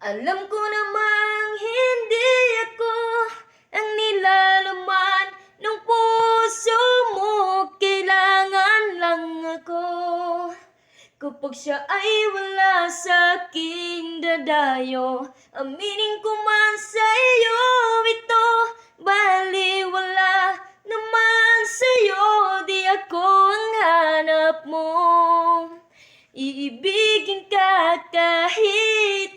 Alam ko namang hindi ako ang nilalaman ng puso mo. Kailangan lang ako kapag siya ay wala sa aking dadayo. Aminin ko man sa iyo ito, baliwala naman sa'yo. Di ako ang hanap mo. Iibigin ka kahit